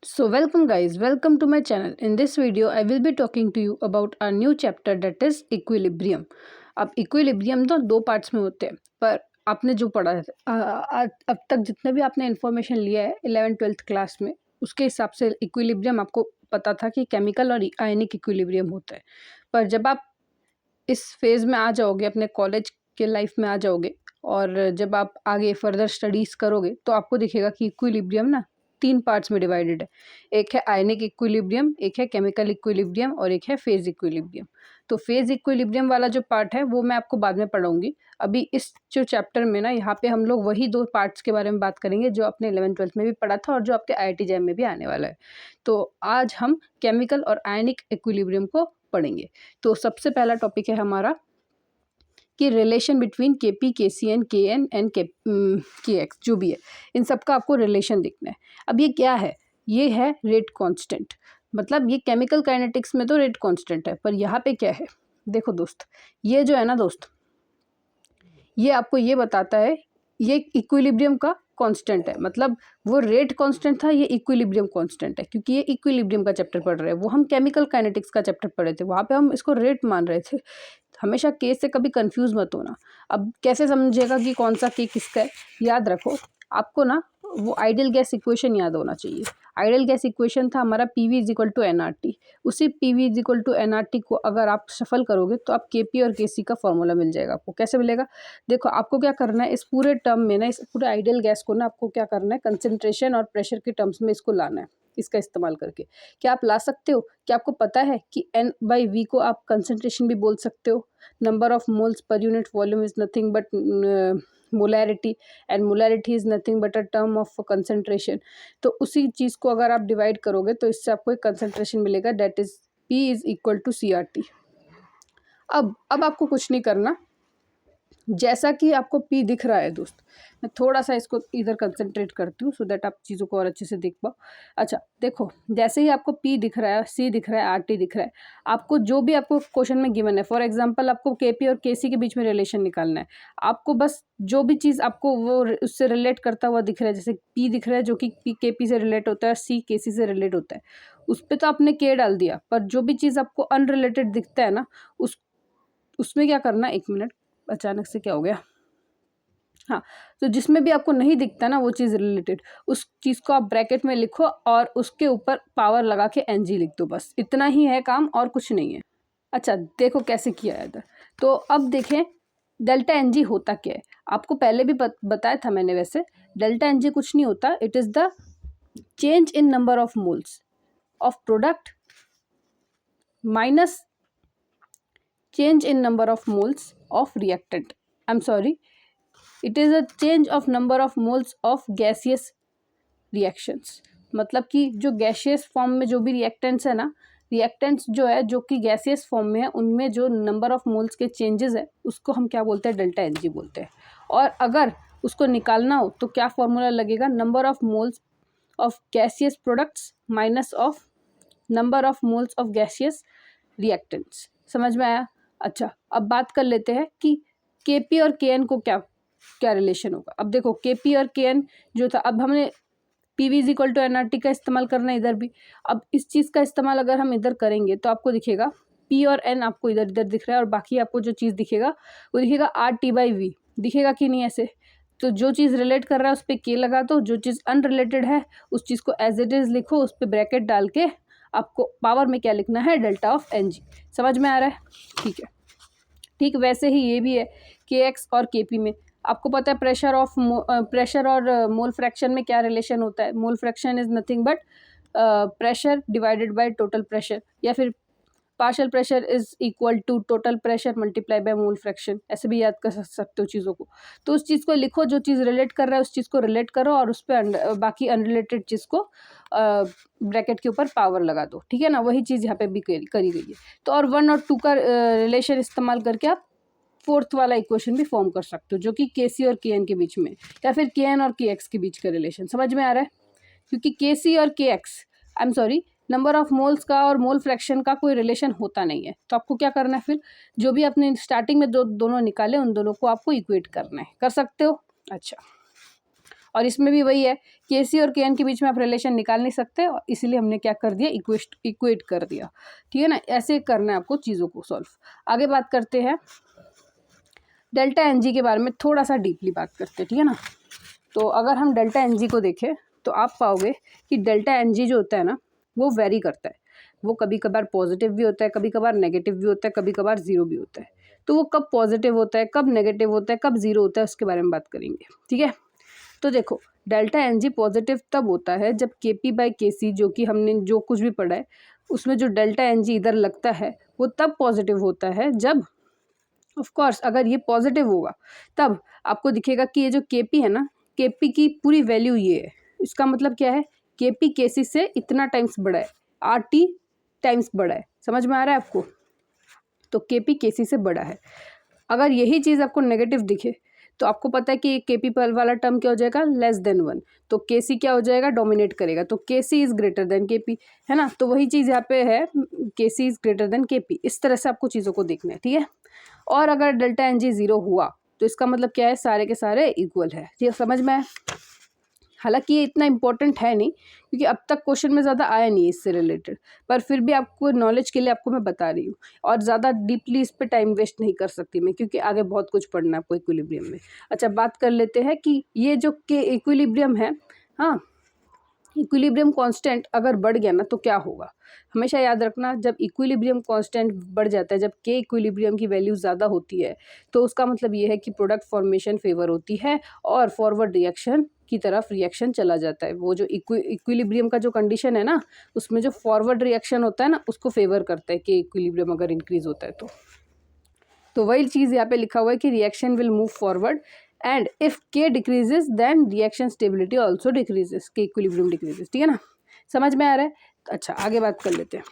So welcome guys, welcome to my channel. In this video I will be talking to you about our new chapter that is equilibrium. अब equilibrium तो दो parts में होते हैं, पर आपने जो पढ़ा है अब तक जितने भी आपने इन्फॉर्मेशन लिया है 11th-12th क्लास में, उसके हिसाब से इक्विलिब्रियम आपको पता था कि केमिकल और आयनिक इक्विलिब्रियम होता है। पर जब आप इस फेज़ में आ जाओगे, अपने कॉलेज के लाइफ में आ जाओगे और जब आप आगे फर्दर स्टडीज़ करोगे तो आपको दिखेगा कि इक्विलिब्रियम ना 3 पार्ट्स में डिवाइडेड है। एक है आयनिक इक्विलिब्रियम, एक है केमिकल इक्विलिब्रियम और एक है फेज़ इक्विलिब्रियम। तो फेज़ इक्विलिब्रियम वाला जो पार्ट है वो मैं आपको बाद में पढ़ाऊँगी। अभी इस जो चैप्टर में ना यहाँ पे हम लोग वही 2 पार्ट्स के बारे में बात करेंगे जो आपने 11th-12th में भी पढ़ा था और जो आपके आईआईटी जैम में भी आने वाला है। तो आज हम केमिकल और आयनिक इक्विलिब्रियम को पढ़ेंगे। तो सबसे पहला टॉपिक है हमारा कि relation between Kp, KCl, Kn and Kx जो भी है, इन सब का आपको रिलेशन देखना है। अब ये क्या है? ये है रेट कांस्टेंट। मतलब ये केमिकल काइनेटिक्स में तो रेट कांस्टेंट है, पर यहाँ पे क्या है? देखो दोस्त, ये जो है ना दोस्त, ये आपको ये बताता है, ये इक्विलिब्रियम का कांस्टेंट है। मतलब वो रेट कांस्टेंट था, ये इक्विलिब्रियम कांस्टेंट है, क्योंकि ये इक्विलिब्रियम का चैप्टर पढ़ रहे हैं। वो हम केमिकल काइनेटिक्स का चैप्टर पढ़े थे, वहाँ पे हम इसको रेट मान रहे थे। हमेशा के से कभी कंफ्यूज मत होना। अब कैसे समझेगा कि कौन सा के किसका है? याद रखो, आपको ना वो आइडियल गैस इक्वेशन याद होना चाहिए। आइडियल गैस इक्वेशन था हमारा PV is equal to NRT। उसी PV is equal to NRT को अगर आप सफल करोगे तो आप KP और KC का फॉर्मूला मिल जाएगा। आपको कैसे मिलेगा? देखो, आपको क्या करना है, इस पूरे टर्म में ना, इस पूरे आइडियल गैस को ना आपको क्या करना है, कंसंट्रेशन और प्रेशर के टर्म्स में इसको लाना है, इसका इस्तेमाल करके। क्या आप ला सकते हो? क्या आपको पता है कि N/V को आप कंसंट्रेशन भी बोल सकते हो? Number of moles per unit volume is nothing but molarity, and molarity is nothing but a term of concentration. तो उसी चीज़ को अगर आप डिवाइड करोगे तो इससे आपको एक कंसंट्रेशन मिलेगा, that is P is equal to CRT। अब आपको कुछ नहीं करना, जैसा कि आपको P दिख रहा है दोस्त, मैं थोड़ा सा इसको इधर कंसंट्रेट करती हूँ सो दैट आप चीज़ों को और अच्छे से देख पाओ। अच्छा देखो, जैसे ही आपको P दिख रहा है, C दिख रहा है, RT दिख रहा है, आपको जो भी आपको क्वेश्चन में गिवन है, फॉर एग्जांपल आपको KP और KC के बीच में रिलेशन निकालना है। आपको बस जो भी चीज़ आपको वो उससे रिलेट करता हुआ दिख रहा है, जैसे P दिख रहा है जो कि KP से रिलेट होता है, C KC से रिलेट होता है, उस पर तो आपने K डाल दिया। पर जो भी चीज़ आपको अनरिलेटेड दिखता है ना, उसमें क्या करना, एक मिनट, अचानक से क्या हो गया, हाँ, तो जिसमें भी आपको नहीं दिखता ना वो चीज़ रिलेटेड, उस चीज़ को आप ब्रैकेट में लिखो और उसके ऊपर पावर लगा के NG लिख दो। बस इतना ही है काम, और कुछ नहीं है। अच्छा देखो कैसे किया है इधर। तो अब देखें डेल्टा NG होता क्या है। आपको पहले भी बताया था मैंने। वैसे डेल्टा NG कुछ नहीं होता, it is the change in number of moles of product minus change in number of moles of reactant. I'm sorry, it is a change of number of moles of gaseous reactions। मतलब कि जो gaseous form में जो भी reactants है ना, reactants जो है जो कि गैसियस फॉर्म में है, उनमें जो नंबर ऑफ मोल्स के चेंजेस है उसको हम क्या बोलते हैं, डेल्टा NG बोलते हैं। और अगर उसको निकालना हो तो क्या फॉर्मूला लगेगा, number of moles of gaseous products minus of number of moles of gaseous reactants. समझ में आया? अच्छा अब बात कर लेते हैं कि KP और KN को क्या क्या रिलेशन होगा। अब देखो KP और KN जो था, अब हमने PV is equal to NRT का इस्तेमाल करना है इधर भी। अब इस चीज़ का इस्तेमाल अगर हम इधर करेंगे तो आपको दिखेगा P और N आपको इधर इधर दिख रहा है, और बाकी आपको जो चीज़ दिखेगा वो दिखेगा RT/V। दिखेगा कि नहीं ऐसे? तो जो चीज़ रिलेट कर रहा है उस पर K लगा दो, जो चीज़ अनरिलेटेड है उस चीज़ को एज इट इज़ लिखो, उस पर ब्रैकेट डाल के आपको पावर में क्या लिखना है, डेल्टा ऑफ NG। समझ में आ रहा है? ठीक है। ठीक वैसे ही ये भी है, KX और KP में आपको पता है प्रेशर और मोल फ्रैक्शन में क्या रिलेशन होता है। Mole fraction is nothing but pressure divided by total pressure, या फिर partial pressure is equal to total pressure multiply by mole fraction. ऐसे भी याद कर सकते हो चीज़ों को। तो उस चीज़ को लिखो, जो चीज़ रिलेट कर रहा है उस चीज़ को रिलेट करो, और उस पर बाकी अनरिलेटेड चीज़ को ब्रैकेट के ऊपर पावर लगा दो। ठीक है ना? वही चीज़ यहाँ पे भी करी गई है। तो और 1 और 2 का रिलेशन इस्तेमाल करके आप 4th वाला इक्वेशन भी फॉर्म कर सकते हो, जो कि KC और KN के बीच में, या फिर KN और KX के बीच का रिलेशन। समझ में आ रहा है? क्योंकि KC और KX, I am sorry, number of moles का और मोल फ्रैक्शन का कोई रिलेशन होता नहीं है। तो आपको क्या करना है, फिर जो भी आपने स्टार्टिंग में दोनों निकाले उन दोनों को आपको इक्वेट करना है। कर सकते हो? अच्छा और इसमें भी वही है, Kc और Kn के बीच में आप रिलेशन निकाल नहीं सकते, और इसीलिए हमने क्या कर दिया, इक्वेट कर दिया। ठीक है ना, ऐसे करना है आपको चीज़ों को सॉल्व। आगे बात करते हैं डेल्टा एन जी के बारे में, थोड़ा सा डीपली बात करते हैं। ठीक है ना, तो अगर हम डेल्टा एन जी को देखें तो आप पाओगे कि डेल्टा एन जी जो होता है ना, वो वेरी करता है। वो कभी कभार पॉजिटिव भी होता है, कभी कभार नेगेटिव भी होता है, कभी कभार ज़ीरो भी होता है। तो वो कब पॉजिटिव होता है, कब नेगेटिव होता है, कब ज़ीरो होता है, उसके बारे में बात करेंगे। ठीक है, तो देखो डेल्टा एन जी पॉजिटिव तब होता है जब के पी बाई के सी, जो कि हमने जो कुछ भी पढ़ा है उसमें जो डेल्टा एन जी इधर लगता है, वो तब पॉजिटिव होता है जब, ऑफ कोर्स अगर ये पॉजिटिव होगा तब आपको दिखेगा कि ये जो के पी है ना, के पी की पूरी वैल्यू ये है। इसका मतलब क्या है, के पी के सी से इतना टाइम्स बड़ा है, आर टी टाइम्स बड़ा है। समझ में आ रहा है आपको? तो के पी के सी से बड़ा है। अगर यही चीज़ आपको नेगेटिव दिखे तो आपको पता है कि के पी वाला टर्म क्या हो जाएगा, लेस देन 1। तो के सी क्या हो जाएगा, डोमिनेट करेगा। तो के सी इज़ ग्रेटर देन के पी, है ना। तो वही चीज़ यहाँ पे है, के सी इज़ ग्रेटर देन के पी। इस तरह से आपको चीज़ों को देखना है। ठीक है, और अगर डेल्टा एन जी ज़ीरो हुआ तो इसका मतलब क्या है, सारे के सारे इक्वल है। ये समझ में आए? हालांकि ये इतना इंपॉर्टेंट है नहीं, क्योंकि अब तक क्वेश्चन में ज़्यादा आया नहीं है इससे रिलेटेड, पर फिर भी आपको नॉलेज के लिए आपको मैं बता रही हूँ। और ज़्यादा डीपली इस पर टाइम वेस्ट नहीं कर सकती मैं, क्योंकि आगे बहुत कुछ पढ़ना है आपको इक्विलिब्रियम में। अच्छा, बात कर लेते हैं कि ये जो के इक्विलिब्रियम है, हाँ, इक्विलिब्रियम कांस्टेंट अगर बढ़ गया ना तो क्या होगा, हमेशा याद रखना, जब इक्विलिब्रियम कांस्टेंट बढ़ जाता है, जब के इक्विलिब्रियम की वैल्यू ज़्यादा होती है, तो उसका मतलब ये है कि प्रोडक्ट फॉर्मेशन फेवर होती है और फॉरवर्ड रिएक्शन की तरफ रिएक्शन चला जाता है। वो जो इक्विलिब्रियम का जो कंडीशन है ना, उसमें जो फॉरवर्ड रिएक्शन होता है ना, उसको फेवर करता है कि इक्विलिब्रियम अगर इंक्रीज होता है तो वही चीज़ यहाँ पे लिखा हुआ है कि reaction will move forward and if K decreases then reaction stability also decreases, K equilibrium decreases. ठीक है ना, समझ में आ रहा है? अच्छा, आगे बात कर लेते हैं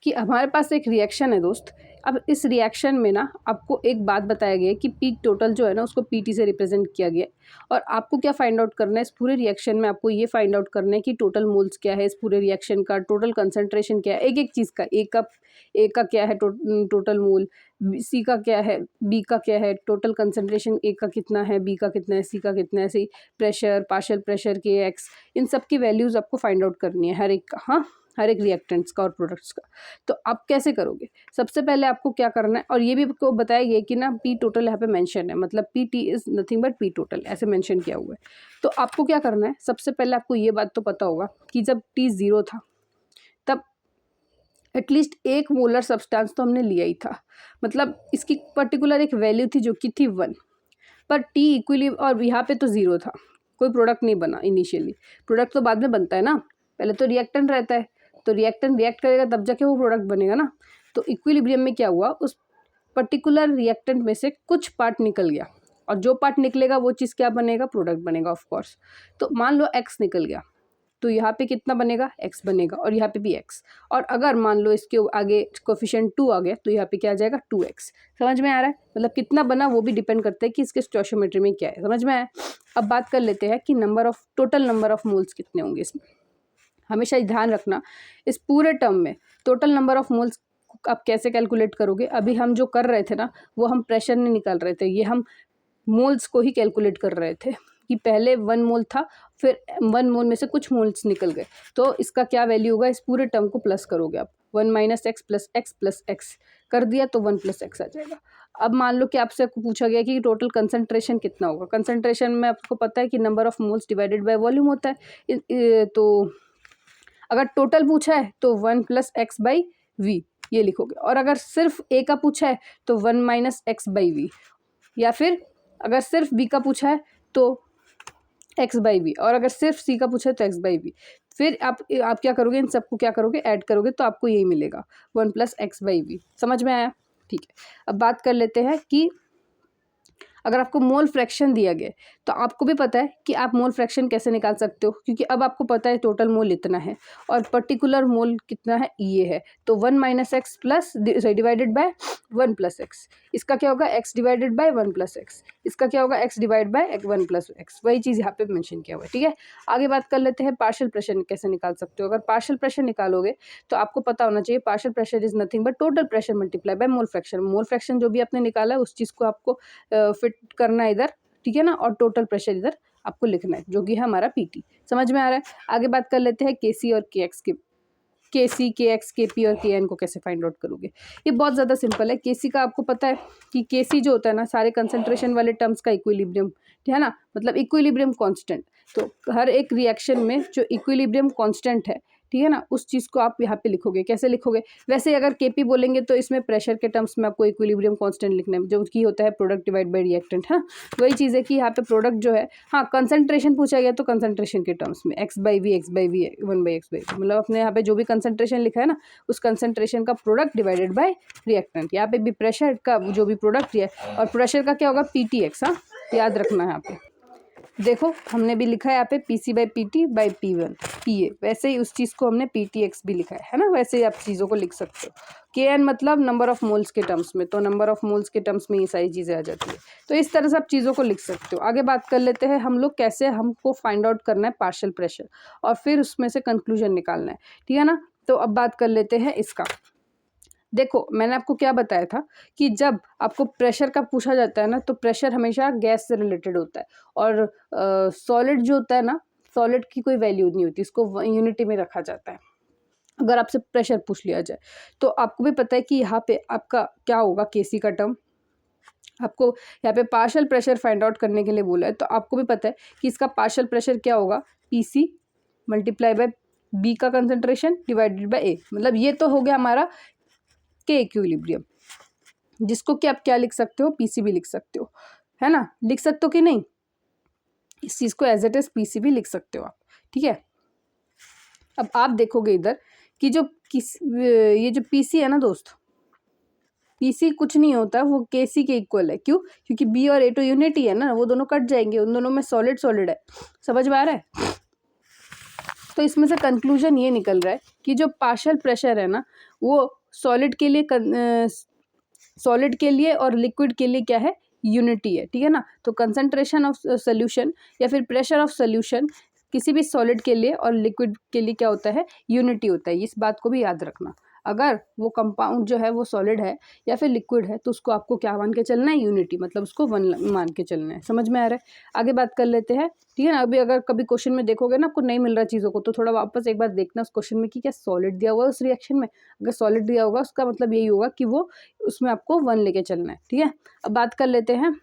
कि हमारे पास एक रिएक्शन है दोस्त। अब इस रिएक्शन में ना आपको एक बात बताया गया है कि पी टोटल जो है ना, उसको पी टी से रिप्रेजेंट किया गया है। और आपको क्या फाइंड आउट करना है इस पूरे रिएक्शन में, आपको ये फाइंड आउट करना है कि टोटल मोल्स क्या है इस पूरे रिएक्शन का, टोटल कंसंट्रेशन क्या है एक एक चीज़ का। ए का क्या है टोटल मोल, सी का क्या है, बी का क्या है, टोटल कंसंट्रेशन ए का कितना है, बी का कितना है, सी का कितना है, ऐसे ही प्रेशर, पार्शियल प्रेशर, के एक्स, इन सब की वैल्यूज़ आपको फाइंड आउट करनी है हर एक का, हाँ, हर एक रिएक्टेंट्स का और प्रोडक्ट्स का। तो आप कैसे करोगे, सबसे पहले आपको क्या करना है, और ये भी आपको बताया गया कि ना पी टोटल यहाँ पे मेंशन है, मतलब P T is nothing but P total, ऐसे मेंशन किया हुआ है। तो आपको क्या करना है, सबसे पहले आपको ये बात तो पता होगा कि जब टी ज़ीरो था तब एटलीस्ट एक मोलर सब्सटेंस तो हमने लिया ही था, मतलब इसकी पर्टिकुलर एक वैल्यू थी जो कि थी 1, पर टी इक्विलिब्रियम और यहाँ पे तो ज़ीरो था, कोई प्रोडक्ट नहीं बना इनिशियली। प्रोडक्ट तो बाद में बनता है ना, पहले तो रिएक्टेंट रहता है, तो रिएक्टेंट रिएक्ट करेगा तब जाके वो प्रोडक्ट बनेगा ना। तो इक्विलिब्रियम में क्या हुआ, उस पर्टिकुलर रिएक्टेंट में से कुछ पार्ट निकल गया, और जो पार्ट निकलेगा वो चीज़ क्या बनेगा, प्रोडक्ट बनेगा ऑफ कोर्स। तो मान लो एक्स निकल गया, तो यहाँ पे कितना बनेगा, एक्स बनेगा, और यहाँ पे भी एक्स। और अगर मान लो इसके आगे कोफिशिएंट 2 आ गया तो यहाँ पे क्या आ जाएगा, 2x। समझ में आ रहा है? मतलब कितना बना वो भी डिपेंड करता है कि इसके स्टोइचियोमेट्री में क्या है। समझ में आया? अब बात कर लेते हैं कि टोटल नंबर ऑफ मोल्स कितने होंगे इसमें। हमेशा ध्यान रखना, इस पूरे टर्म में टोटल नंबर ऑफ मोल्स आप कैसे कैलकुलेट करोगे। अभी हम जो कर रहे थे ना, वो हम प्रेशर नहीं निकाल रहे थे, ये हम मोल्स को ही कैलकुलेट कर रहे थे कि पहले 1 मोल था, फिर 1 मोल में से कुछ मोल्स निकल गए, तो इसका क्या वैल्यू होगा, इस पूरे टर्म को प्लस करोगे आप, 1 minus x plus x plus x कर दिया तो 1 प्लस एक्स आ जाएगा। अब मान लो कि आपसे पूछा गया कि टोटल कंसंट्रेशन कितना होगा। कंसंट्रेशन में आपको पता है कि number of moles divided by volume होता है। तो अगर टोटल पूछा है तो 1 प्लस एक्स बाई वी ये लिखोगे, और अगर सिर्फ ए का पूछा है तो 1 माइनस एक्स बाई वी, या फिर अगर सिर्फ बी का पूछा है तो एक्स बाई वी, और अगर सिर्फ सी का पूछा है तो एक्स बाई वी। फिर आप क्या करोगे, इन सबको क्या करोगे, ऐड करोगे, तो आपको यही मिलेगा 1 प्लस एक्स बाई वी। समझ में आया? ठीक है, अब बात कर लेते हैं कि अगर आपको मोल फ्रैक्शन दिया गया तो आपको भी पता है कि आप मोल फ्रैक्शन कैसे निकाल सकते हो, क्योंकि अब आपको पता है टोटल मोल इतना है और पर्टिकुलर मोल कितना है ये है। तो 1 minus x plus divided by 1 plus x, इसका क्या होगा, x divided by 1 plus x, इसका क्या होगा, x divide by 1 plus x. वही चीज़ यहाँ पे मेंशन किया हुआ है। ठीक है, आगे बात कर लेते हैं पार्शियल प्रेशर कैसे निकाल सकते हो। अगर पार्शियल प्रेशर निकालोगे तो आपको पता होना चाहिए partial pressure is nothing but total pressure multiply by mole fraction. Mole fraction जो भी आपने निकाला है उस चीज़ को आपको फिट करना है इधर, ठीक है ना, और टोटल प्रेशर इधर आपको लिखना है, जो कि है हमारा पीटी। समझ में आ रहा है? आगे बात कर लेते हैं केसी और केएक्स की। केसी, केएक्स, केपी और केएन को कैसे फाइंड आउट करोगे? ये बहुत ज़्यादा सिंपल है। केसी का आपको पता है कि केसी जो होता है ना, सारे कंसंट्रेशन वाले टर्म्स का इक्विलिब्रियम, है ना, मतलब इक्विलिब्रियम कांस्टेंट। तो हर एक रिएक्शन में जो इक्विलिब्रियम कांस्टेंट है, ठीक है ना, उस चीज़ को आप यहाँ पे लिखोगे। कैसे लिखोगे? वैसे अगर केपी बोलेंगे तो इसमें प्रेशर के टर्म्स में आपको इक्विलिब्रियम कांस्टेंट लिखना है, जो कि होता है प्रोडक्ट डिवाइड बाय रिएक्टेंट। हाँ, वही चीज़ है कि यहाँ पे प्रोडक्ट जो है, हाँ, कंसंट्रेशन पूछा गया तो कंसंट्रेशन के टर्म्स में x/v, x/v, 1/x/v, मतलब अपने यहाँ पे जो भी कंसंट्रेशन लिखा है ना, उस कंसंट्रेशन का प्रोडक्ट डिवाइडेड बाय रिएक्टेंट। यहाँ पे भी प्रेशर का जो भी प्रोडक्ट है, और प्रेशर का क्या होगा? PTx। हाँ, याद रखना है यहाँ पे। देखो हमने भी लिखा है यहाँ पे PC/PT/P1 PA, वैसे ही उस चीज़ को हमने PTx भी लिखा है ना, वैसे ही आप चीज़ों को लिख सकते हो। Kn मतलब नंबर ऑफ मोल्स के टर्म्स में, तो नंबर ऑफ मोल्स के टर्म्स में ये सारी चीज़ें आ जाती है। तो इस तरह से आप चीज़ों को लिख सकते हो। आगे बात कर लेते हैं हम लोग कैसे हमको फाइंड आउट करना है पार्शियल प्रेशर, और फिर उसमें से कंक्लूजन निकालना है, ठीक है ना। तो अब बात कर लेते हैं इसका। देखो मैंने आपको क्या बताया था कि जब आपको प्रेशर का पूछा जाता है ना, तो प्रेशर हमेशा गैस से रिलेटेड होता है, और सॉलिड जो होता है ना, सॉलिड की कोई वैल्यू नहीं होती, इसको यूनिटी में रखा जाता है। अगर आपसे प्रेशर पूछ लिया जाए तो आपको भी पता है कि यहाँ पे आपका क्या होगा, केसी का टर्म। आपको यहाँ पे पार्शियल प्रेशर फाइंड आउट करने के लिए बोला है, तो आपको भी पता है कि इसका पार्शियल प्रेशर क्या होगा, PC मल्टीप्लाई बाय बी का कंसंट्रेशन डिवाइडेड बाय ए। मतलब ये तो हो गया हमारा के इक्विलिब्रियम, जिसको कि आप क्या लिख सकते हो, पीसी भी लिख सकते हो, है ना। लिख सकते हो कि नहीं? इस चीज़ को एज इट इज पीसी भी लिख सकते हो आप, ठीक है। अब आप देखोगे इधर कि ये जो पीसी है ना दोस्त, पीसी कुछ नहीं होता, वो केसी के इक्वल है। क्यों? क्योंकि बी और ए तो यूनिट ही है ना, वो दोनों कट जाएंगे, उन दोनों में सॉलिड सॉलिड है। समझ में आ रहा है? तो इसमें से कंक्लूजन ये निकल रहा है कि जो पार्शियल प्रेशर है ना, वो सॉलिड के लिए और लिक्विड के लिए क्या है, यूनिटी है, ठीक है ना। तो कंसंट्रेशन ऑफ सोल्यूशन या फिर प्रेशर ऑफ सोल्यूशन किसी भी सॉलिड के लिए और लिक्विड के लिए क्या होता है, यूनिटी होता है। इस बात को भी याद रखना। अगर वो कंपाउंड जो है वो सॉलिड है या फिर लिक्विड है, तो उसको आपको क्या मान के चलना है, यूनिटी, मतलब उसको वन मान के चलना है। समझ में आ रहा है? आगे बात कर लेते हैं, ठीक है ना। अभी अगर कभी क्वेश्चन में देखोगे ना आपको नहीं मिल रहा चीज़ों को, तो थोड़ा वापस एक बार देखना उस क्वेश्चन में कि क्या सॉलिड दिया हुआ है उस रिएक्शन में। अगर सॉलिड दिया होगा उसका मतलब यही होगा कि वो उसमें आपको 1 लेके चलना है, ठीक है। अब बात कर लेते हैं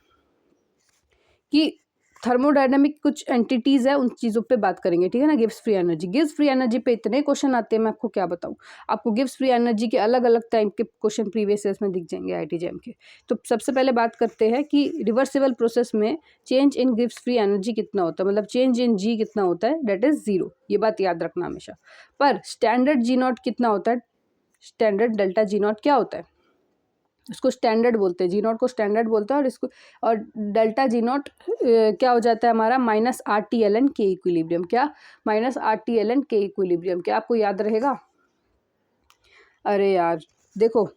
कि थर्मोडायनामिक कुछ एंटिटीज़ है, उन चीज़ों पे बात करेंगे, ठीक है ना। Gibbs free energy, Gibbs free energy पे इतने क्वेश्चन आते हैं, मैं आपको क्या बताऊँ। आपको गिब्स फ्री एनर्जी के अलग अलग टाइप के क्वेश्चन प्रीवियस ईयर्स में दिख जाएंगे IIT JEM के। तो सबसे पहले बात करते हैं कि रिवर्सिबल प्रोसेस में change in Gibbs free energy कितना होता है, मतलब चेंज इन G कितना होता है, डेट इज़ 0। ये बात याद रखना हमेशा। पर स्टैंडर्ड G0 कितना होता है, स्टैंडर्ड डेल्टा G0 क्या होता है, इसको स्टैंडर्ड बोलते हैं, G0 को स्टैंडर्ड बोलते हैं। और इसको और डेल्टा G0 क्या हो जाता है हमारा, -RTln के इक्विलिब्रियम। क्या? -RTln के इक्विलिब्रियम। क्या आपको याद रहेगा? अरे यार देखो,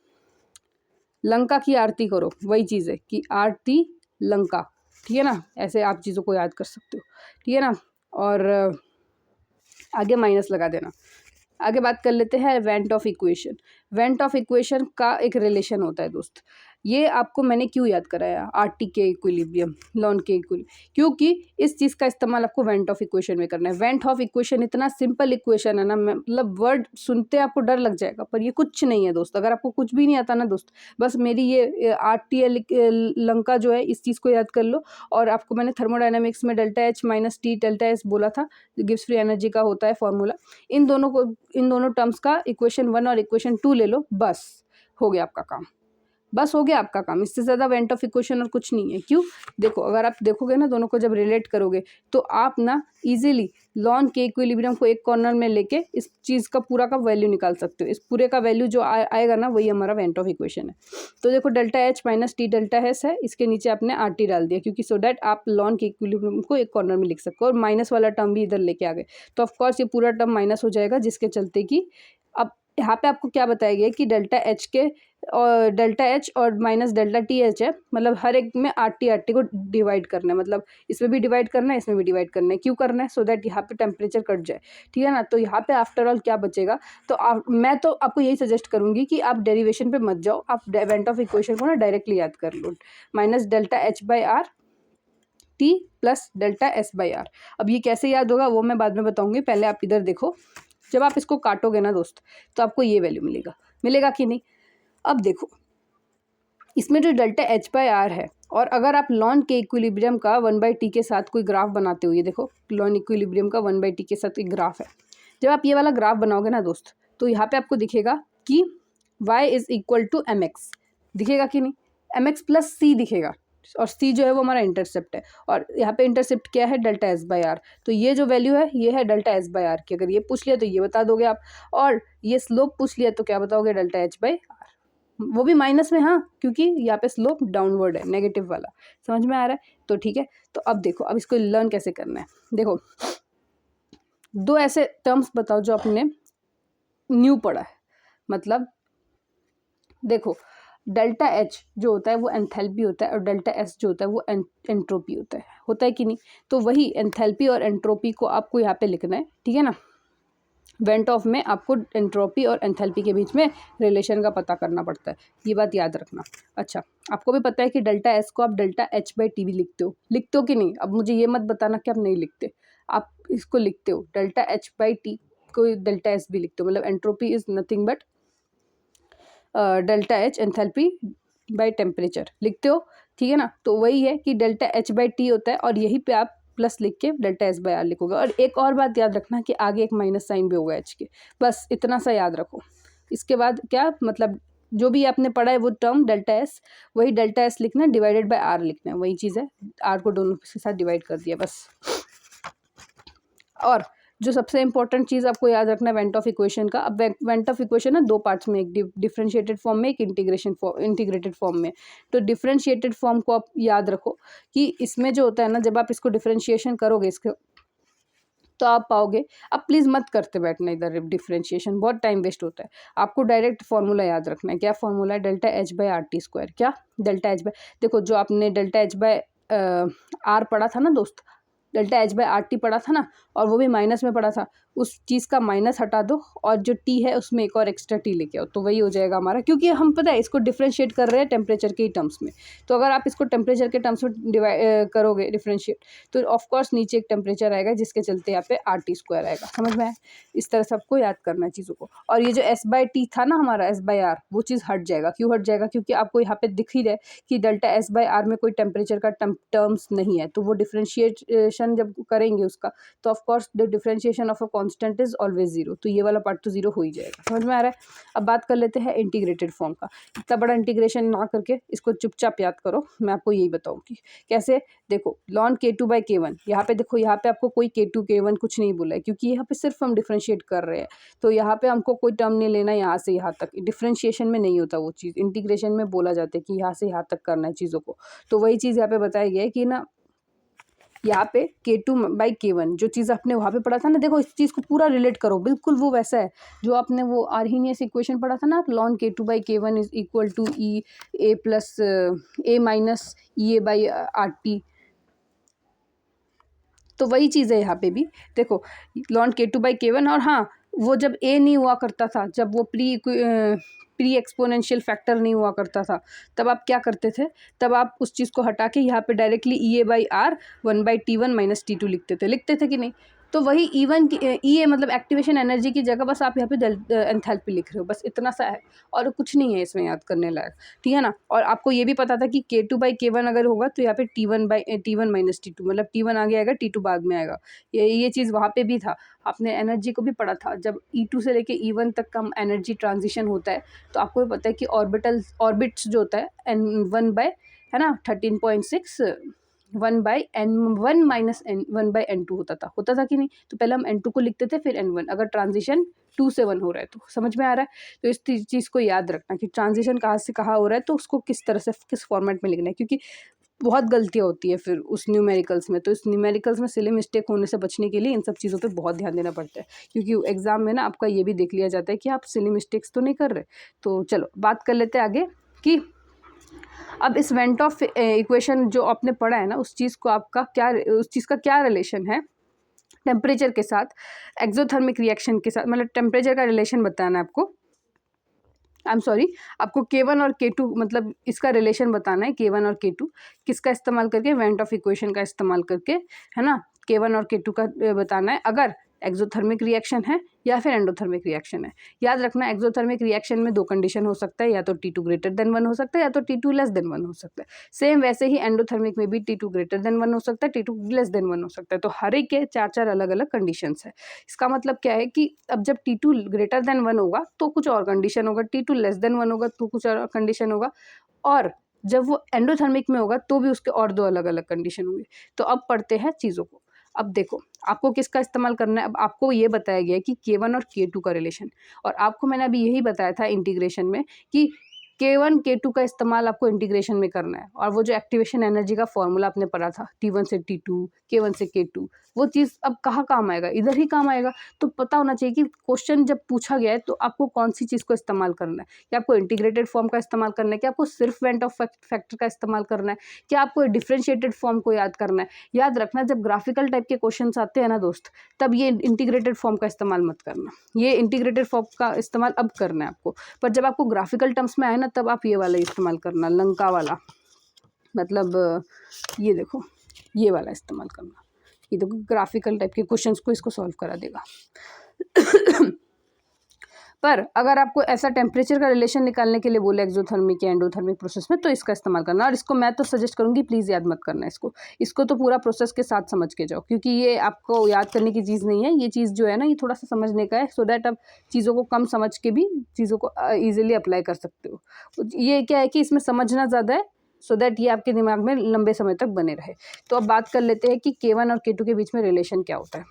लंका की आरती करो, वही चीज़ है कि आरती लंका, ठीक है ना। ऐसे आप चीज़ों को याद कर सकते हो, ठीक है ना। और आगे माइनस लगा देना। आगे बात कर लेते हैं went of equation. Went of equation का एक रिलेशन होता है दोस्त। ये आपको मैंने क्यों याद कराया, आरटी के इक्विलिब्रियम, लॉन के इक्विलिब्रियम, क्योंकि इस चीज़ का इस्तेमाल आपको वेंट ऑफ इक्वेशन में करना है। वेंट ऑफ इक्वेशन इतना सिंपल इक्वेशन है ना, मतलब वर्ड सुनते आपको डर लग जाएगा, पर ये कुछ नहीं है दोस्त। अगर आपको कुछ भी नहीं आता ना दोस्त, बस मेरी ये RTL लंका जो है, इस चीज़ को याद कर लो। और आपको मैंने थर्मोडायनामिक्स में delta H minus T delta S बोला था, जो गिब्स फ्री एनर्जी का होता है फॉर्मूला। इन दोनों टर्म्स का इक्वेशन 1 और इक्वेशन 2 ले लो, बस हो गया आपका काम। बस हो गया आपका काम, इससे ज़्यादा वेंट ऑफ इक्वेशन और कुछ नहीं है। क्यों? देखो अगर आप देखोगे ना, दोनों को जब रिलेट करोगे तो आप ना इजीली लॉन के इक्विलिब्रियम को एक कॉर्नर में लेके इस चीज़ का पूरा का वैल्यू निकाल सकते हो। इस पूरे का वैल्यू जो आएगा ना, वही हमारा वेंट ऑफ इक्वेशन है। तो देखो delta H minus T delta S है, इसके नीचे आपने RT डाल दिया, क्योंकि सो डैट आप लॉन के इक्विलिब्रियम को एक कॉर्नर में लिख सकते हो। और माइनस वाला टर्म भी इधर लेके आ गए, तो ऑफकोर्स ये पूरा टर्म माइनस हो जाएगा, जिसके चलते कि अब यहाँ पे आपको क्या बताया गया कि डेल्टा H और माइनस डेल्टा TH है, मतलब हर एक में RT को डिवाइड करना है, मतलब इसमें भी डिवाइड करना है, इसमें भी डिवाइड करना है। क्यों करना है? सो दैट यहाँ पे टेम्परेचर कट जाए, ठीक है ना। तो यहाँ पे आफ्टर ऑल क्या बचेगा, तो मैं तो आपको यही सजेस्ट करूँगी कि आप डेरिवेशन पे मत जाओ, आप वेंट ऑफ इक्वेशन को ना डायरेक्टली याद कर लो। -Delta H/R T plus delta S by R. अब ये कैसे याद होगा वो मैं बाद में बताऊँगी, पहले आप इधर देखो। जब आप इसको काटोगे ना दोस्त तो आपको ये वैल्यू मिलेगा कि नहीं। अब देखो इसमें जो डेल्टा एच बाई आर है, और अगर आप लॉन के इक्विलिब्रियम का 1/t के साथ कोई ग्राफ बनाते हो, ये देखो लॉन इक्विलिब्रियम का 1/t के साथ एक ग्राफ है। जब आप ये वाला ग्राफ बनाओगे ना दोस्त तो यहाँ पे आपको दिखेगा कि y is equal to M X, दिखेगा कि नहीं, एम एक्स प्लस सी दिखेगा, और सी जो है वो हमारा इंटरसेप्ट है, और यहाँ पे इंटरसेप्ट क्या है, डेल्टा एस बाई आर। तो ये जो वैल्यू है ये है डेल्टा एस बाई आर की। अगर ये पूछ लिया तो ये बता दोगे आप, और ये स्लोप पूछ लिया तो क्या बताओगे, डेल्टा एच बाई आर, वो भी माइनस में, हाँ क्योंकि यहाँ पे स्लोप डाउनवर्ड है, नेगेटिव वाला। समझ में आ रहा है, तो ठीक है। तो अब देखो अब इसको लर्न कैसे करना है। देखो दो ऐसे टर्म्स बताओ जो आपने न्यू पढ़ा है। मतलब देखो डेल्टा एच जो होता है वो एंथैल्पी होता है, और डेल्टा एस जो होता है वो एंट्रोपी होता है कि नहीं। तो वही एंथैल्पी और एंट्रोपी को आपको यहाँ पे लिखना है, ठीक है ना। वेंट ऑफ में आपको एंट्रोपी और एंथैल्पी के बीच में रिलेशन का पता करना पड़ता है, ये बात याद रखना। अच्छा, आपको भी पता है कि डेल्टा एस को आप डेल्टा एच बाई टी भी लिखते हो कि नहीं। अब मुझे ये मत बताना कि आप नहीं लिखते, आप इसको लिखते हो, डेल्टा एच बाई टी को डेल्टा एस भी लिखते हो। मतलब entropy is nothing but delta H enthalpy by temperature लिखते हो, ठीक है ना। तो वही है कि डेल्टा एच बाई टी होता है, और यहीं पे आप प्लस लिख के डेल्टा एस बाई आर लिखोगे। और एक और बात याद रखना कि आगे एक माइनस साइन भी होगा एच के, बस इतना सा याद रखो। इसके बाद क्या मतलब जो भी आपने पढ़ा है वो टर्म डेल्टा एस, वही डेल्टा एस लिखना है, डिवाइडेड बाय आर लिखना है, वही चीज़ है। आर को दोनों के साथ डिवाइड कर दिया बस। और जो सबसे इंपॉर्टेंट चीज़ आपको याद रखना है वेंट ऑफ इक्वेशन का। अब वेंट ऑफ इक्वेशन है दो पार्ट्स में, एक डिफरेंशिएटेड फॉर्म में, एक इंटीग्रेटेड फॉर्म में। तो डिफरेंशिएटेड फॉर्म को आप याद रखो कि इसमें जो होता है ना, जब आप इसको डिफरेंशिएशन करोगे इसके तो आप पाओगे। अब प्लीज़ मत करते बैठना इधर डिफरेंशिएशन, बहुत टाइम वेस्ट होता है। आपको डायरेक्ट फॉर्मूला याद रखना है। क्या फॉर्मूला है, delta H by R T square. क्या डेल्टा एच बाई, देखो जो आपने डेल्टा एच बाई आर पढ़ा था ना दोस्त, delta H by R T पढ़ा था ना, और वो भी माइनस में पढ़ा था, उस चीज़ का माइनस हटा दो, और जो टी है उसमें एक और एक्स्ट्रा टी लेके आओ, तो वही हो जाएगा हमारा। क्योंकि हम पता है इसको डिफरेंशिएट कर रहे हैं टेम्परेचर के ही टर्म्स में, तो अगर आप इसको टेम्परेचर के टर्म्स में करोगे डिफरेंशिएट, तो ऑफकोर्स नीचे एक टेम्परेचर आएगा जिसके चलते यहाँ पे आर टी स्क्वायर आएगा। समझ में आया, इस तरह से आपको याद करना है चीज़ों को। और ये जो एस बाई टी था ना हमारा, एस बाई आर, वो चीज़ हट जाएगा। क्यों हट जाएगा, क्योंकि आपको यहाँ पे दिख ही रहा है कि डेल्टा एस बाई आर में कोई टेम्परेचर का टर्म्स नहीं है, तो वो डिफरेंशिएशन जब करेंगे उसका, तो of course the differentiation of a constant is always zero, तो ये वाला पार्ट तो जीरो हो ही जाएगा। समझ में आ रहा है। अब बात कर लेते हैं इंटीग्रेटेड फॉर्म का। इतना बड़ा इंटीग्रेशन ना करके इसको चुपचाप याद करो, मैं आपको यही बताऊंगी कैसे। देखो लॉन के टू बाई के वन, यहाँ पे देखो, यहाँ पे आपको कोई के टू के वन कुछ नहीं बोला है, क्योंकि यहाँ पे सिर्फ हम डिफरेंशिएट कर रहे हैं, तो यहाँ पे हमको कोई टर्म नहीं लेना यहाँ से यहाँ तक। डिफरेंशिएशन में नहीं होता वो चीज़, इंटीग्रेशन में बोला जाता है कि यहाँ से यहाँ तक करना है चीज़ों को। तो वही चीज़ यहाँ पे बताया गया है कि ना, यहाँ पे k2 बाई k1 जो चीज़ आपने वहाँ पे पढ़ा था ना, देखो इस चीज़ को पूरा रिलेट करो, बिल्कुल वो वैसा है जो आपने वो आर्हीनियस इक्वेशन पढ़ा था ना, लॉन k2 by k1 is equal to E A plus A minus E A by R T. तो वही चीज़ है यहाँ पे भी। देखो लॉन k2 बाई k1, और हाँ वो जब a नहीं हुआ करता था, जब वो प्री एक्सपोनेंशियल फैक्टर नहीं हुआ करता था, तब आप क्या करते थे, तब आप उस चीज़ को हटा के यहाँ पे directly E A by R 1/t1 minus t2 लिखते थे कि नहीं। तो वही E1 की ई ए मतलब एक्टिवेशन एनर्जी की जगह बस आप यहाँ पे एंथैल्पी लिख रहे हो, बस इतना सा है, और कुछ नहीं है इसमें याद करने लायक, ठीक है ना। और आपको ये भी पता था कि k2 बाई k1 अगर होगा तो यहाँ पे t1 माइनस t2, मतलब t1 आगे आएगा, t2 बाद में आएगा। ये चीज़ वहाँ पे भी था, आपने एनर्जी को भी पढ़ा था। जब E2 से लेके E1 तक का एनर्जी ट्रांजिशन होता है, तो आपको भी पता है कि ऑर्बिट्स जो होता है n1 बाय, है ना, 13.6 1/n1 माइनस n1/n2 होता था कि नहीं। तो पहले हम n2 को लिखते थे, फिर n1, अगर ट्रांजिशन 2 से 1 हो रहा है तो। समझ में आ रहा है। तो इस चीज़ को याद रखना कि ट्रांजिशन कहाँ से कहाँ हो रहा है, तो उसको किस तरह से किस फॉर्मेट में लिखना है, क्योंकि बहुत गलतियाँ होती है फिर उस न्यूमेरिकल्स में। तो इस न्यूमेरिकल्स में सिली मिस्टेक होने से बचने के लिए इन सब चीज़ों पे बहुत ध्यान देना पड़ता है, क्योंकि एग्जाम में ना आपका ये भी देख लिया जाता है कि आप सिली मिस्टेक्स तो नहीं कर रहे। तो चलो बात कर लेते हैं आगे कि अब इस वेंट ऑफ इक्वेशन जो आपने पढ़ा है ना, उस चीज़ का क्या रिलेशन है टेम्परेचर के साथ, एक्सोथर्मिक रिएक्शन के साथ, मतलब टेम्परेचर का रिलेशन बताना है आपको। आई एम सॉरी, आपको K1 और K2 मतलब इसका रिलेशन बताना है, K1 और K2 किसका इस्तेमाल करके, वेंट ऑफ इक्वेशन का इस्तेमाल करके, है ना, K1 और K2 का बताना है, अगर एक्सोथर्मिक रिएक्शन है या फिर एंडोथर्मिक रिएक्शन है। याद रखना एक्सोथर्मिक रिएक्शन में दो कंडीशन हो सकता है, या तो T2 ग्रेटर देन 1 हो सकता है या तो T2 लेस देन 1 हो सकता है। सेम वैसे ही एंडोथर्मिक में भी T2 ग्रेटर देन 1 हो सकता है, T2 लेस देन 1 हो सकता है। तो हर एक के चार चार अलग अलग कंडीशंस है। इसका मतलब क्या है कि अब जब T2 ग्रेटर देन 1 होगा तो कुछ और कंडीशन होगा, T2 लेस देन 1 होगा तो कुछ और कंडीशन होगा, और जब वो एंडोथर्मिक में होगा तो भी उसके और दो अलग अलग कंडीशन होंगे। तो अब पढ़ते हैं चीज़ों को। अब देखो आपको किसका इस्तेमाल करना है। अब आपको ये बताया गया है कि K1 और K2 का रिलेशन, और आपको मैंने अभी यही बताया था इंटीग्रेशन में कि K1 K2 का इस्तेमाल आपको इंटीग्रेशन में करना है। और वो जो एक्टिवेशन एनर्जी का फॉर्मूला आपने पढ़ा था T1 से T2, K1 से K2, वो चीज़ अब कहाँ काम आएगा, इधर ही काम आएगा। तो पता होना चाहिए कि क्वेश्चन जब पूछा गया है तो आपको कौन सी चीज़ को इस्तेमाल करना है। क्या आपको इंटीग्रेटेड फॉर्म का इस्तेमाल करना है, क्या आपको सिर्फ वेंट ऑफ फैक्टर का इस्तेमाल करना है, क्या आपको डिफरेंशिएटेड फॉर्म को याद करना है। याद रखना जब ग्राफिकल टाइप के क्वेश्चन आते हैं ना दोस्त, तब ये इंटीग्रेटेड फॉर्म का इस्तेमाल मत करना, ये इंटीग्रेटेड फॉर्म का इस्तेमाल अब करना है आपको। पर जब आपको ग्राफिकल टर्म्स में आए ना तब आप ये वाला इस्तेमाल करना, लंका वाला, मतलब ये देखो ये वाला इस्तेमाल करना। ये देखो ग्राफिकल टाइप के क्वेश्चंस को इसको सॉल्व करा देगा। पर अगर आपको ऐसा टेम्परेचर का रिलेशन निकालने के लिए बोले एक्सोथर्मिक या एंडोथर्मिक प्रोसेस में, तो इसका इस्तेमाल करना। और इसको मैं तो सजेस्ट करूंगी प्लीज़ याद मत करना इसको तो पूरा प्रोसेस के साथ समझ के जाओ, क्योंकि ये आपको याद करने की चीज़ नहीं है। ये चीज़ जो है ना, ये थोड़ा सा समझने का है, सो दैट आप चीज़ों को कम समझ के भी चीज़ों को ईजिली अप्लाई कर सकते हो। ये क्या है कि इसमें समझना ज़्यादा है, सो दैट ये आपके दिमाग में लंबे समय तक बने रहे। तो अब बात कर लेते हैं कि K1 और K2 के बीच में रिलेशन क्या होता है।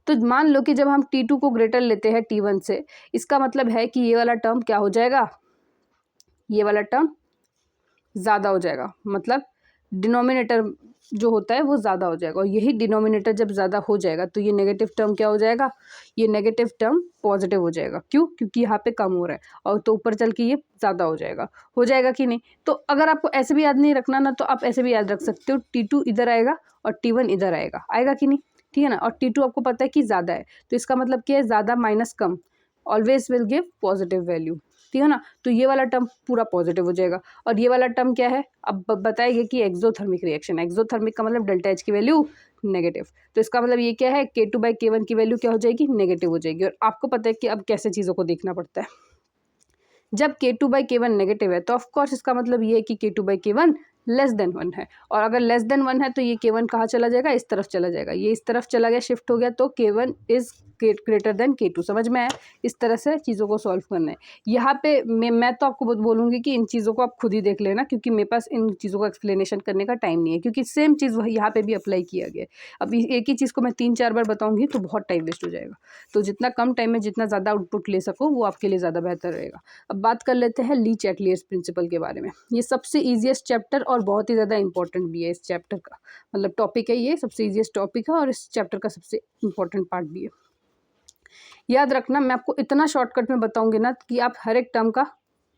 तो मान लो कि जब हम T2 को ग्रेटर लेते हैं T1 से, इसका मतलब है कि ये वाला टर्म क्या हो जाएगा, ये वाला टर्म ज़्यादा हो जाएगा, मतलब डिनोमिनेटर जो होता है वो ज़्यादा हो जाएगा। और यही डिनोमिनेटर जब ज़्यादा हो जाएगा तो ये नेगेटिव टर्म क्या हो जाएगा, ये नेगेटिव टर्म पॉजिटिव हो जाएगा। क्यों? क्योंकि यहाँ पे कम हो रहा है और तो ऊपर चल के ये ज़्यादा हो जाएगा कि नहीं। तो अगर आपको ऐसे भी याद नहीं रखना ना, तो आप ऐसे भी याद रख सकते हो, T2 इधर आएगा और T1 इधर आएगा कि नहीं, ठीक है ना। और T2 आपको पता है कि ज़्यादा है, तो इसका मतलब क्या है, ज़्यादा minus come always will give positive value, ठीक है ना। तो ये वाला टर्म पूरा पॉजिटिव हो जाएगा। और ये वाला टर्म क्या है, अब बताएगा कि एक्सोथर्मिक रिएक्शन, एक्सोथर्मिक का मतलब डेल्टा H की वैल्यू नेगेटिव। तो इसका मतलब ये क्या है, K2/K1 की वैल्यू क्या हो जाएगी, नेगेटिव हो जाएगी। और आपको पता है कि अब कैसे चीज़ों को देखना पड़ता है। जब K2/K1 नेगेटिव है तो ऑफकोर्स इसका मतलब ये है कि K2/K1 लेस देन 1 है। और अगर लेस देन 1 है तो ये K1 कहाँ चला जाएगा, इस तरफ चला जाएगा। ये इस तरफ चला गया, शिफ्ट हो गया, तो K1 is greater than K2। समझ में आया? इस तरह से चीज़ों को सॉल्व करना है। यहाँ पे मैं तो आपको बोलूँगी कि इन चीज़ों को आप खुद ही देख लेना, क्योंकि मेरे पास इन चीज़ों को एक्सप्लेनेशन करने का टाइम नहीं है, क्योंकि सेम चीज़ वही यहाँ पे भी अप्लाई किया गया है। अब एक ही चीज़ को मैं 3-4 बार बताऊँगी तो बहुत टाइम वेस्ट हो जाएगा। तो जितना कम टाइम में जितना ज़्यादा आउटपुट ले सको वो आपके लिए ज़्यादा बेहतर रहेगा। अब बात कर लेते हैं ली चैटलियर्स प्रिंसिपल के बारे में। ये सबसे ईजिएस्ट चैप्टर और बहुत ही ज़्यादा इंपॉर्टेंट भी है इस चैप्टर का, मतलब टॉपिक है, ये सबसे ईजिएस्ट टॉपिक है और इस चैप्टर का सबसे इंपॉर्टेंट पार्ट भी है। याद रखना, मैं आपको इतना शॉर्टकट में बताऊंगी ना कि आप हर एक टर्म का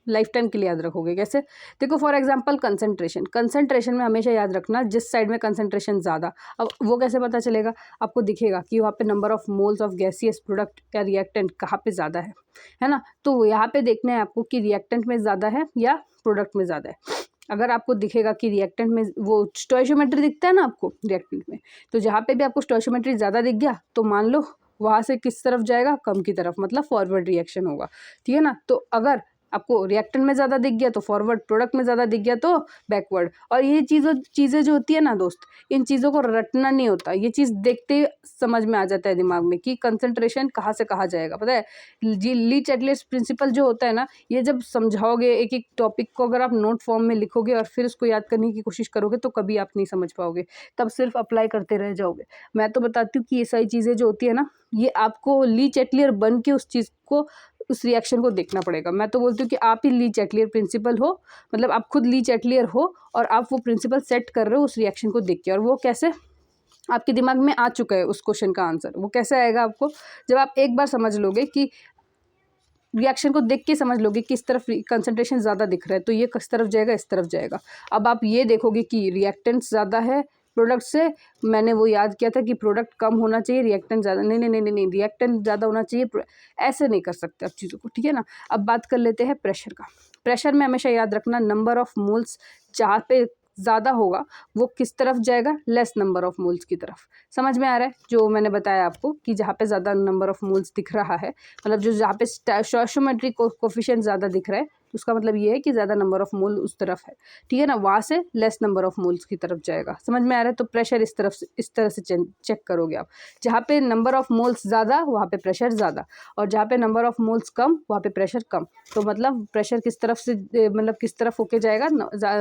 लाइफ टाइम के लिए याद रखोगे। कैसे? देखो फॉर एग्जांपल कंसंट्रेशन में हमेशा याद रखना जिस साइड में कंसंट्रेशन ज़्यादा। अब वो कैसे पता चलेगा, आपको दिखेगा कि वहाँ पे number of moles of gaseous product या रिएक्टेंट कहाँ पे ज़्यादा है ना। तो यहाँ पे देखना है आपको कि रिएक्टेंट में ज़्यादा है या प्रोडक्ट में ज़्यादा है। अगर आपको दिखेगा कि रिएक्टेंट में वो स्टोइशियोमेट्री दिखता है ना आपको रिएक्टेंट में, तो जहाँ पे भी आपको स्टोइशियोमेट्री ज़्यादा दिख गया तो मान लो वहाँ से किस तरफ जाएगा, कम की तरफ, मतलब फॉरवर्ड रिएक्शन होगा, ठीक है ना। तो अगर आपको रिएक्टेंट में ज़्यादा दिख गया तो फॉरवर्ड, प्रोडक्ट में ज़्यादा दिख गया तो बैकवर्ड। और ये चीज़ें जो होती है ना दोस्त, इन चीज़ों को रटना नहीं होता, ये चीज़ देखते ही समझ में आ जाता है दिमाग में कि कंसंट्रेशन कहाँ से कहाँ जाएगा। पता है जी, ली चैटलियर्स प्रिंसिपल जो होता है ना, ये जब समझाओगे एक एक टॉपिक को, अगर आप नोट फॉर्म में लिखोगे और फिर उसको याद करने की कोशिश करोगे तो कभी आप नहीं समझ पाओगे, तब सिर्फ अप्लाई करते रह जाओगे। मैं तो बताती हूँ कि ये सारी चीज़ें जो होती है ना, ये आपको ली चैटलियर बन के उस चीज़ को, उस रिएक्शन को देखना पड़ेगा। मैं तो बोलती हूँ कि आप ही ली चैटलियर प्रिंसिपल हो, मतलब आप खुद ली चैटलियर हो और आप वो प्रिंसिपल सेट कर रहे हो उस रिएक्शन को देख के। और वो कैसे, आपके दिमाग में आ चुका है उस क्वेश्चन का आंसर। वो कैसे आएगा आपको, जब आप एक बार समझ लोगे कि रिएक्शन को देख के समझ लोगे कि इस तरफ कंसंट्रेशन ज़्यादा दिख रहा है तो ये किस तरफ जाएगा, इस तरफ जाएगा। अब आप ये देखोगे कि रिएक्टेंट्स ज़्यादा है प्रोडक्ट से मैंने वो याद किया था कि प्रोडक्ट कम होना चाहिए, रिएक्टेंट ज़्यादा, नहीं नहीं नहीं नहीं नहीं, रिएक्टेंट ज़्यादा होना चाहिए, ऐसे नहीं कर सकते आप चीज़ों को, ठीक है ना। अब बात कर लेते हैं प्रेशर का। प्रेशर में हमेशा याद रखना नंबर ऑफ मोल्स जहाँ पे ज़्यादा होगा वो किस तरफ जाएगा, लेस नंबर ऑफ मोल्स की तरफ। समझ में आ रहा है जो मैंने बताया आपको कि जहाँ पे ज़्यादा नंबर ऑफ मोल्स दिख रहा है, मतलब जो जहाँ पे स्टोइचोमेट्रिक कोफिशिएंट ज़्यादा दिख रहा है, तो उसका मतलब ये है कि ज़्यादा नंबर ऑफ मोल उस तरफ है, ठीक है ना, वहाँ से लेस नंबर ऑफ मोल्स की तरफ जाएगा। समझ में आ रहा है। तो प्रेशर इस तरह से चेक करोगे आप, जहाँ पे नंबर ऑफ मोल्स ज़्यादा वहाँ पे प्रेशर ज़्यादा, और जहाँ पे नंबर ऑफ मोल्स कम वहाँ पे प्रेशर कम। तो मतलब प्रेशर किस तरफ से मतलब किस तरफ होके जाएगा,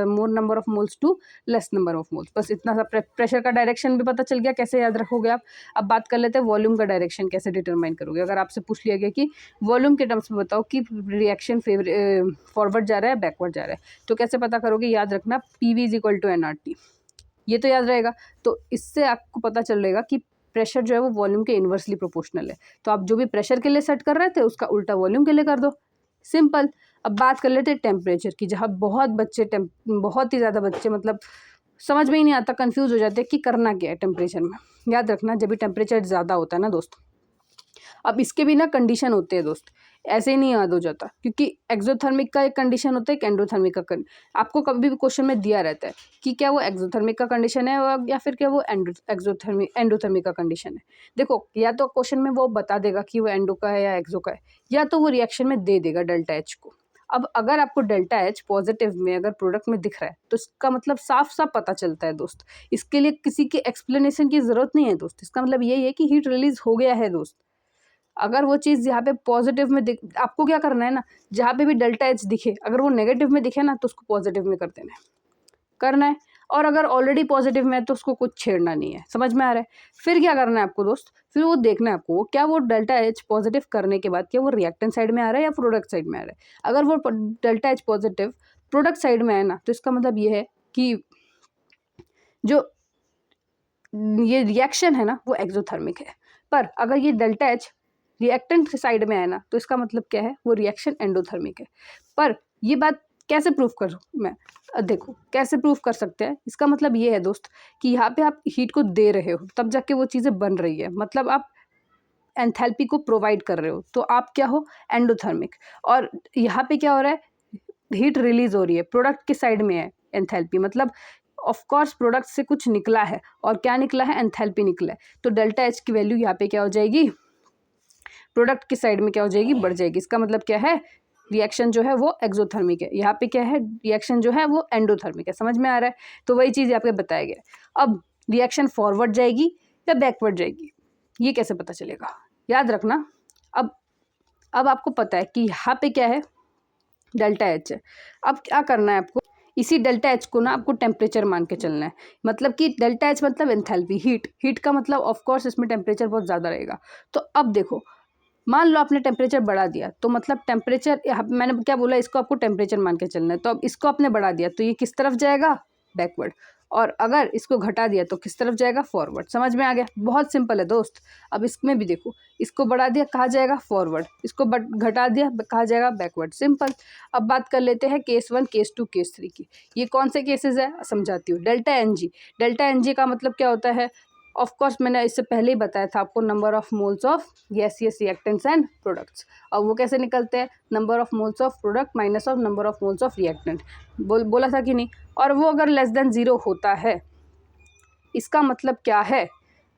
more number of moles to less number of moles. बस इतना सा। प्रेशर का डायरेक्शन भी पता चल गया, कैसे याद रखोगे आप। अब बात कर लेते हैं वॉल्यूम का डायरेक्शन कैसे डिटरमाइन करोगे। अगर आपसे पूछ लिया गया कि वॉल्यूम के टर्म्स में बताओ कि रिएक्शन फॉरवर्ड जा रहा है बैकवर्ड जा रहा है, तो कैसे पता करोगे। याद रखना PV is equal to nRT, ये तो याद रहेगा। तो इससे आपको पता चलेगा कि प्रेशर जो है वो वॉल्यूम के इन्वर्सली प्रोपोर्शनल है। तो आप जो भी प्रेशर के लिए सेट कर रहे थे उसका उल्टा वॉल्यूम के लिए कर दो, सिंपल। अब बात कर लेते हैं टेम्परेचर की, जहाँ बहुत ही ज़्यादा बच्चे मतलब समझ में ही नहीं आता, कंफ्यूज हो जाते हैं कि करना क्या है टेम्परेचर में। याद रखना जब भी टेम्परेचर ज़्यादा होता है ना दोस्त, अब इसके भी ना कंडीशन होते हैं दोस्त, ऐसे ही नहीं याद हो जाता, क्योंकि एक्सोथर्मिक का एक कंडीशन होता है, एक एंडोथर्मिक का आपको कभी भी क्वेश्चन में दिया रहता है कि क्या वो एक्सोथर्मिक का कंडीशन है या फिर क्या वो एंडोथर्मिक का कंडीशन है। देखो, या तो क्वेश्चन में वो बता देगा कि वो एंडो का है या एक्सो का है, या तो वो रिएक्शन में दे देगा डेल्टा एच को। अब अगर आपको डेल्टा एच पॉजिटिव में अगर प्रोडक्ट में दिख रहा है तो इसका मतलब साफ साफ पता चलता है दोस्त, इसके लिए किसी के एक्सप्लेनेशन की ज़रूरत नहीं है दोस्त। इसका मतलब यही है कि हीट रिलीज हो गया है दोस्त। अगर वो चीज़ यहाँ पे पॉजिटिव में दिख, आपको क्या करना है ना, जहाँ पे भी डेल्टा एच दिखे, अगर वो नेगेटिव में दिखे ना तो उसको पॉजिटिव में कर देना है, करना है। और अगर ऑलरेडी पॉजिटिव में है तो उसको कुछ छेड़ना नहीं है। समझ में आ रहा है। फिर क्या करना है आपको दोस्त, फिर वो देखना है आपको क्या वो डेल्टा एच पॉजिटिव करने के बाद क्या वो रिएक्टेंट साइड में आ रहा है या प्रोडक्ट साइड में आ रहा है। अगर वो delta H positive product side में है ना, तो इसका मतलब ये है कि जो ये रिएक्शन है ना वो एक्सोथर्मिक है। पर अगर ये डेल्टा एच रिएक्टेंट साइड में है ना, तो इसका मतलब क्या है, वो रिएक्शन एंडोथर्मिक है। पर ये बात कैसे प्रूफ करूँ मैं, देखो कैसे प्रूफ कर सकते हैं। इसका मतलब ये है दोस्त कि यहाँ पे आप हीट को दे रहे हो तब जाके वो चीज़ें बन रही है, मतलब आप एंथैल्पी को प्रोवाइड कर रहे हो, तो आप क्या हो, एंडोथर्मिक। और यहाँ पे क्या हो रहा है, हीट रिलीज हो रही है, प्रोडक्ट के साइड में है एंथैल्पी, मतलब ऑफ कोर्स प्रोडक्ट से कुछ निकला है, और क्या निकला है, एंथैल्पी निकला है। तो डेल्टा एच की वैल्यू यहाँ पे क्या हो जाएगी, प्रोडक्ट की साइड में क्या हो जाएगी, बढ़ जाएगी। इसका मतलब क्या है, रिएक्शन जो है वो एक्सोथर्मिक है, यहाँ पे क्या है, रिएक्शन जो है वो एंडोथर्मिक है। समझ में आ रहा है। तो वही चीज़ यहाँ पे बताया गया है। अब रिएक्शन फॉरवर्ड जाएगी या बैकवर्ड जाएगी, ये कैसे पता चलेगा। याद रखना, अब आपको पता है कि यहाँ पे क्या है, डेल्टा एच है। अब क्या करना है आपको, इसी डेल्टा एच को ना आपको टेम्परेचर मान के चलना है। मतलब कि डेल्टा एच मतलब एंथैल्पी, हीट का मतलब ऑफ कोर्स इसमें टेम्परेचर बहुत ज़्यादा रहेगा। तो अब देखो, मान लो आपने टेम्परेचर बढ़ा दिया, तो मतलब टेम्परेचर, मैंने क्या बोला, इसको आपको टेम्परेचर मान के चलना है। तो अब इसको आपने बढ़ा दिया तो ये किस तरफ जाएगा, बैकवर्ड। और अगर इसको घटा दिया तो किस तरफ जाएगा, फॉरवर्ड। समझ में आ गया, बहुत सिंपल है दोस्त। अब इसमें भी देखो, इसको बढ़ा दिया कहाँ जाएगा, फॉरवर्ड, इसको घटा दिया कहाँ जाएगा, बैकवर्ड, सिंपल। अब बात कर लेते हैं केस 1, केस 2, केस 3 की। ये कौन से केसेस है समझाती हूँ। डेल्टा एन जी का मतलब क्या होता है, ऑफ कोर्स मैंने इससे पहले ही बताया था आपको, number of moles of gaseous reactants and products. और वो कैसे निकलते हैं, number of moles of product minus of number of moles of reactant, बोला था कि नहीं। और वो अगर लेस देन 0 होता है, इसका मतलब क्या है,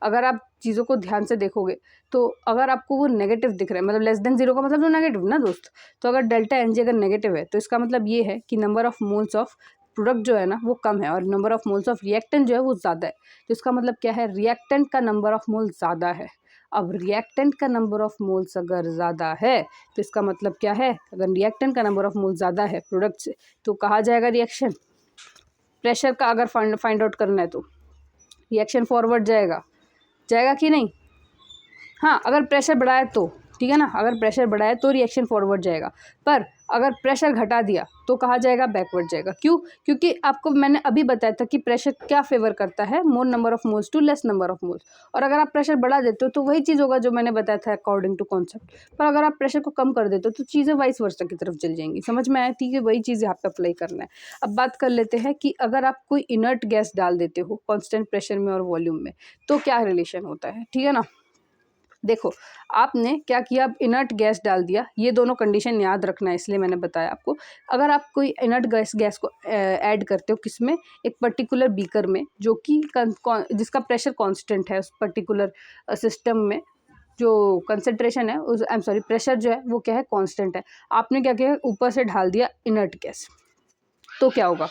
अगर आप चीज़ों को ध्यान से देखोगे तो अगर आपको वो नेगेटिव दिख रहा है, मतलब लेस देन 0 का मतलब तो नेगेटिव ना दोस्त। तो अगर डेल्टा एन जी अगर नेगेटिव है तो इसका मतलब ये है कि number of moles of product जो है ना वो कम है, और number of moles of reactant जो है वो ज़्यादा है। तो इसका मतलब क्या है, रिएक्टेंट का नंबर ऑफ मोल ज़्यादा है। अब रिएक्टेंट का नंबर ऑफ मोल्स अगर ज़्यादा है तो इसका मतलब क्या है, अगर रिएक्टेंट का नंबर ऑफ मोल ज़्यादा है प्रोडक्ट से, तो कहाँ जाएगा रिएक्शन। प्रेशर का अगर फाइंड आउट करना है तो रिएक्शन फॉरवर्ड जाएगा कि नहीं। हाँ, अगर प्रेशर बढ़ाए तो, ठीक है ना, अगर प्रेशर बढ़ाए तो रिएक्शन फॉरवर्ड जाएगा। पर अगर प्रेशर घटा दिया तो कहा जाएगा बैकवर्ड जाएगा। क्यों? क्योंकि आपको मैंने अभी बताया था कि प्रेशर क्या फेवर करता है, more number of moles to less number of moles. और अगर आप प्रेशर बढ़ा देते हो तो वही चीज़ होगा जो मैंने बताया था अकॉर्डिंग टू कॉन्सेप्ट। पर अगर आप प्रेशर को कम कर देते हो तो चीज़ें वाइस वर्सा की तरफ चल जाएंगी। समझ में आया? ठीक है, वही चीज़ यहाँ पे अप्लाई करना है। अब बात कर लेते हैं कि अगर आप कोई इनर्ट गैस डाल देते हो कॉन्स्टेंट प्रेशर में और वॉल्यूम में तो क्या रिलेशन होता है। ठीक है ना? देखो, आपने क्या किया, अब इनर्ट गैस डाल दिया। ये दोनों कंडीशन याद रखना है, इसलिए मैंने बताया आपको। अगर आप कोई इनर्ट गैस को ऐड करते हो किसमें, एक पर्टिकुलर बीकर में जो कि जिसका प्रेशर कांस्टेंट है, उस पर्टिकुलर सिस्टम में जो कंसंट्रेशन है उस प्रेशर जो है वो क्या है, कांस्टेंट है। आपने क्या किया, ऊपर से ढाल दिया इनर्ट गैस, तो क्या होगा,